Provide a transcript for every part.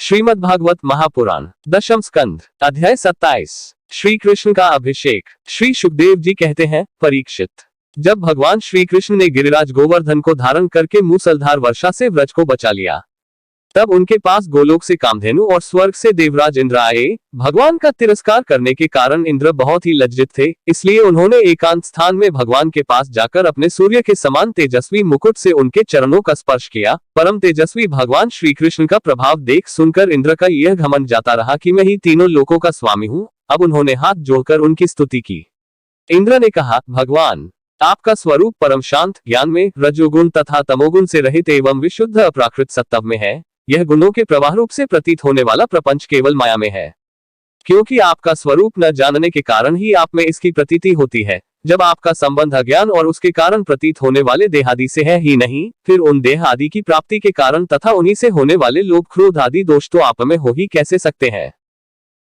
श्रीमद् भागवत महापुराण दशम स्कंध अध्याय 27। श्री कृष्ण का अभिषेक। श्री सुखदेव जी कहते हैं, परीक्षित, जब भगवान श्री कृष्ण ने गिरिराज गोवर्धन को धारण करके मूसलधार वर्षा से व्रज को बचा लिया, तब उनके पास गोलोक से कामधेनु और स्वर्ग से देवराज इंद्र आए। भगवान का तिरस्कार करने के कारण इंद्र बहुत ही लज्जित थे, इसलिए उन्होंने एकांत स्थान में भगवान के पास जाकर अपने सूर्य के समान तेजस्वी मुकुट से उनके चरणों का स्पर्श किया। परम तेजस्वी भगवान श्री कृष्ण का प्रभाव देख सुनकर इंद्र का यह घमंड जाता रहा कि मैं ही तीनों लोकों का स्वामी हूँ। अब उन्होंने हाथ जोड़कर उनकी स्तुति की। इंद्र ने कहा, भगवान, आपका स्वरूप परम शांत, ज्ञान में रजोगुण तथा तमोगुण से रहित एवं विशुद्ध अप्राकृत सत्व में है। यह गुणों के प्रवाह रूप से प्रतीत होने वाला प्रपंच केवल माया में है, क्योंकि आपका स्वरूप न जानने के कारण ही आप में इसकी प्रतीति होती है। जब आपका संबंध अज्ञान और उसके कारण प्रतीत होने वाले देह आदि से है ही नहीं, फिर उन देह आदि की प्राप्ति के कारण तथा उन्हीं से होने वाले लोभ क्रोध आदि दोष तो आप में हो ही कैसे सकते हैं।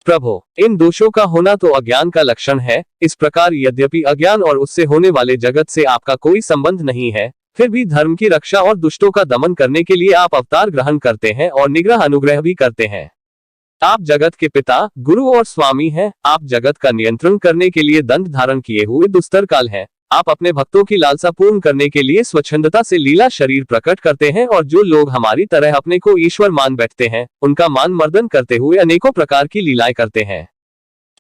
प्रभो, इन दोषों का होना तो अज्ञान का लक्षण है। इस प्रकार यद्यपि अज्ञान और उससे होने वाले जगत से आपका कोई संबंध नहीं है, फिर भी धर्म की रक्षा और दुष्टों का दमन करने के लिए आप अवतार ग्रहण करते हैं और निग्रह अनुग्रह भी करते हैं। आप जगत के पिता, गुरु और स्वामी हैं। आप जगत का नियंत्रण करने के लिए दंड धारण किए हुए दुस्तर काल हैं। आप अपने भक्तों की लालसा पूर्ण करने के लिए स्वच्छंदता से लीला शरीर प्रकट करते हैं, और जो लोग हमारी तरह अपने को ईश्वर मान बैठते हैं, उनका मान मर्दन करते हुए अनेकों प्रकार की लीलाएं करते हैं।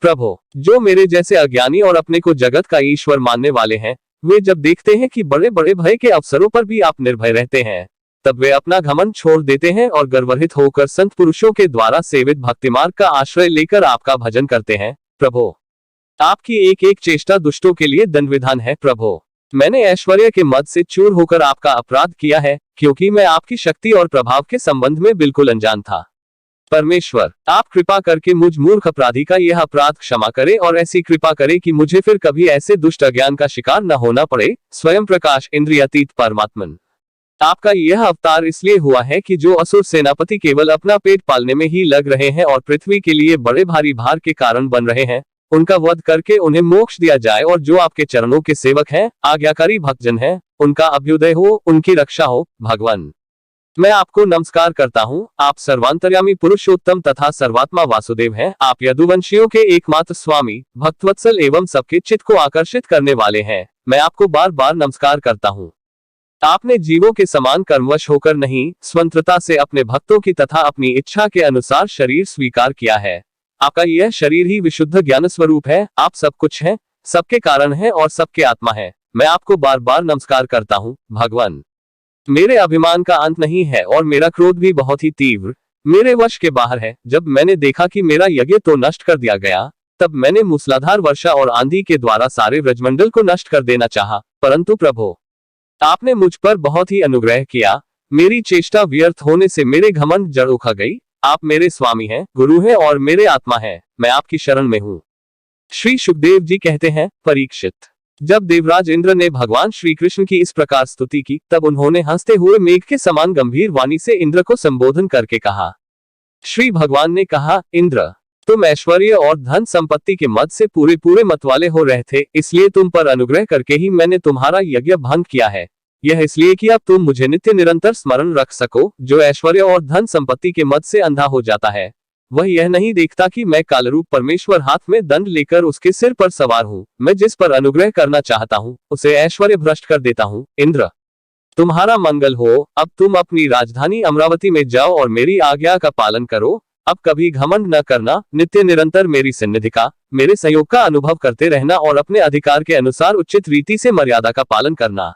प्रभो, जो मेरे जैसे अज्ञानी और अपने को जगत का ईश्वर मानने वाले हैं, वे जब देखते हैं कि बड़े बड़े भय के अवसरों पर भी आप निर्भय रहते हैं, तब वे अपना घमंड छोड़ देते हैं और गर्वरहित होकर संत पुरुषों के द्वारा सेवित भक्ति मार्ग का आश्रय लेकर आपका भजन करते हैं। प्रभो, आपकी एक एक चेष्टा दुष्टों के लिए दंड विधान है। प्रभो, मैंने ऐश्वर्य के मद से चूर होकर आपका अपराध किया है, क्योंकि मैं आपकी शक्ति और प्रभाव के संबंध में बिल्कुल अनजान था। परमेश्वर, आप कृपा करके मुझ मूर्ख अपराधी का यह अपराध क्षमा करे और ऐसी कृपा करे कि मुझे फिर कभी ऐसे दुष्ट अज्ञान का शिकार न होना पड़े। स्वयं प्रकाश इंद्रियातीत परमात्मन, आपका यह अवतार इसलिए हुआ है कि जो असुर सेनापति केवल अपना पेट पालने में ही लग रहे हैं और पृथ्वी के लिए बड़े भारी भार के कारण बन रहे हैं, उनका वध करके उन्हें मोक्ष दिया जाए, और जो आपके चरणों के सेवक हैं, आज्ञाकारी भक्तजन हैं, उनका अभ्युदय हो, उनकी रक्षा हो। भगवान, मैं आपको नमस्कार करता हूँ। आप सर्वांतर्यामी पुरुषोत्तम तथा सर्वात्मा वासुदेव हैं। आप यदुवंशियों के एकमात्र स्वामी, भक्तवत्सल एवं सबके चित्त को आकर्षित करने वाले हैं। मैं आपको बार बार नमस्कार करता हूँ। आपने जीवों के समान कर्मवश होकर नहीं, स्वतंत्रता से अपने भक्तों की तथा अपनी इच्छा के अनुसार शरीर स्वीकार किया है। आपका यह शरीर ही विशुद्ध ज्ञान स्वरूप है। आप सब कुछ हैं, सबके कारण है और सबके आत्मा है। मैं आपको बार बार नमस्कार करता हूँ। भगवान, मेरे अभिमान का अंत नहीं है और मेरा क्रोध भी बहुत ही तीव्र, मेरे वश के बाहर है। जब मैंने देखा कि मेरा यज्ञ तो नष्ट कर दिया गया, तब मैंने मूसलाधार वर्षा और आंधी के द्वारा सारे ब्रजमंडल को नष्ट कर देना चाहा, परंतु प्रभो, आपने मुझ पर बहुत ही अनुग्रह किया। मेरी चेष्टा व्यर्थ होने से मेरे घमंड जड़ उखड़ गई। आप मेरे स्वामी हैं, गुरु हैं और मेरे आत्मा है। मैं आपकी शरण में हूँ। श्री सुखदेव जी कहते हैं, परीक्षित, जब देवराज इंद्र ने भगवान श्री कृष्ण की इस प्रकार स्तुति की, तब उन्होंने हंसते हुए मेघ के समान गंभीर वाणी से इंद्र को संबोधन करके कहा। श्री भगवान ने कहा, इंद्र, तुम ऐश्वर्य और धन संपत्ति के मद से पूरे पूरे मतवाले हो रहे थे, इसलिए तुम पर अनुग्रह करके ही मैंने तुम्हारा यज्ञ भंग किया है। यह इसलिए कि अब तुम मुझे नित्य निरंतर स्मरण रख सको। जो ऐश्वर्य और धन संपत्ति के मद से अंधा हो जाता है, वह यह नहीं देखता कि मैं कालरूप परमेश्वर हाथ में दंड लेकर उसके सिर पर सवार हूँ। मैं जिस पर अनुग्रह करना चाहता हूँ, उसे ऐश्वर्य भ्रष्ट कर देता हूँ। इंद्र, तुम्हारा मंगल हो। अब तुम अपनी राजधानी अमरावती में जाओ और मेरी आज्ञा का पालन करो। अब कभी घमंड न करना, नित्य निरंतर मेरी सन्निधि का, मेरे सहयोग का अनुभव करते रहना और अपने अधिकार के अनुसार उचित रीति से मर्यादा का पालन करना।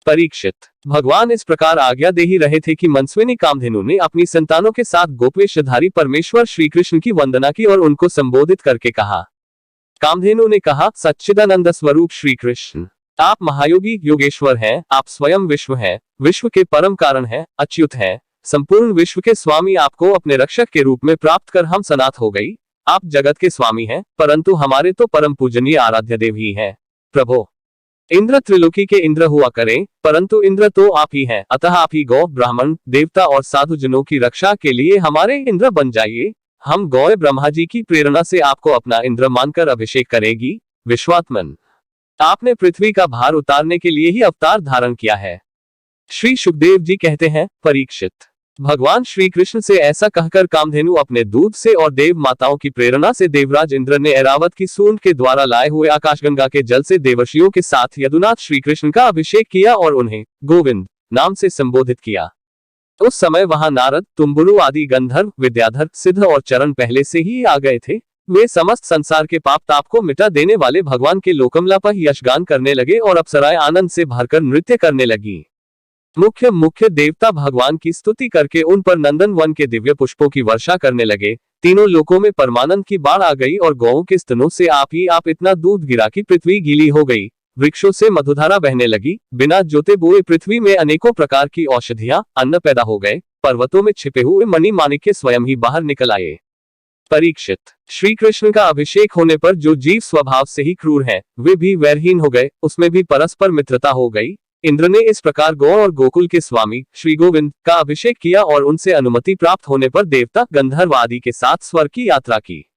परीक्षित, भगवान इस प्रकार आज्ञा दे ही रहे थे कि मनस्विनी कामधेनु ने अपनी संतानों के साथ गोपवेशधारी परमेश्वर श्री कृष्ण की वंदना की और उनको संबोधित करके कहा। कामधेनु ने कहा, सच्चिदानंद स्वरूप श्री कृष्ण, आप महायोगी योगेश्वर हैं। आप स्वयं विश्व हैं, विश्व के परम कारण हैं, अच्युत हैं, संपूर्ण विश्व के स्वामी। आपको अपने रक्षक के रूप में प्राप्त कर हम सनाथ हो गई। आप जगत के स्वामी हैं, परंतु हमारे तो परम पूजनीय आराध्य देव ही हैं। प्रभो, इंद्र त्रिलोकी के इंद्र हुआ करें, परंतु इंद्र तो आप ही हैं, अतः आप ही गौ, ब्राह्मण, देवता और साधु जनों की रक्षा के लिए हमारे इंद्र बन जाइए। हम गौ ब्रह्मा जी की प्रेरणा से आपको अपना इंद्र मानकर अभिषेक करेगी। विश्वात्मन, आपने पृथ्वी का भार उतारने के लिए ही अवतार धारण किया है। श्री सुखदेव जी कहते हैं, परीक्षित, भगवान श्री कृष्ण से ऐसा कहकर कामधेनु अपने दूध से और देव माताओं की प्रेरणा से देवराज इंद्र ने ऐरावत की सूंड के द्वारा लाए हुए आकाशगंगा के जल से देवर्षियों के साथ यदुनाथ श्री कृष्ण का अभिषेक किया और उन्हें गोविंद नाम से संबोधित किया। उस समय वहां नारद, तुम्बुरु आदि गंधर्व, विद्याधर, सिद्ध और चरण पहले से ही आ गए थे। वे समस्त संसार के पाप ताप को मिटा देने वाले भगवान के लोकमला पर यशगान करने लगे और अप्सराएं आनंद से भरकर नृत्य करने लगी। मुख्य देवता भगवान की स्तुति करके उन पर नंदन वन के दिव्य पुष्पों की वर्षा करने लगे। तीनों लोकों में परमानंद की बाढ़ आ गई और गौओं के स्तनों से आप इतना दूध गिरा कि पृथ्वी गीली हो गई। वृक्षों से मधुधारा बहने लगी। बिना जोते बोए पृथ्वी में अनेकों प्रकार की औषधियां, अन्न पैदा हो गए। पर्वतों में छिपे हुए मणि माणिक्य स्वयं ही बाहर निकल आए। परीक्षित, श्री कृष्ण का अभिषेक होने पर जो जीव स्वभाव से ही क्रूर हैं, वे भी वैरहीन हो गए। उसमें भी परस्पर मित्रता हो गई। इंद्र ने इस प्रकार गौ और गोकुल के स्वामी श्री गोविंद का अभिषेक किया और उनसे अनुमति प्राप्त होने पर देवता, गंधर्व आदि के साथ स्वर्ग की यात्रा की।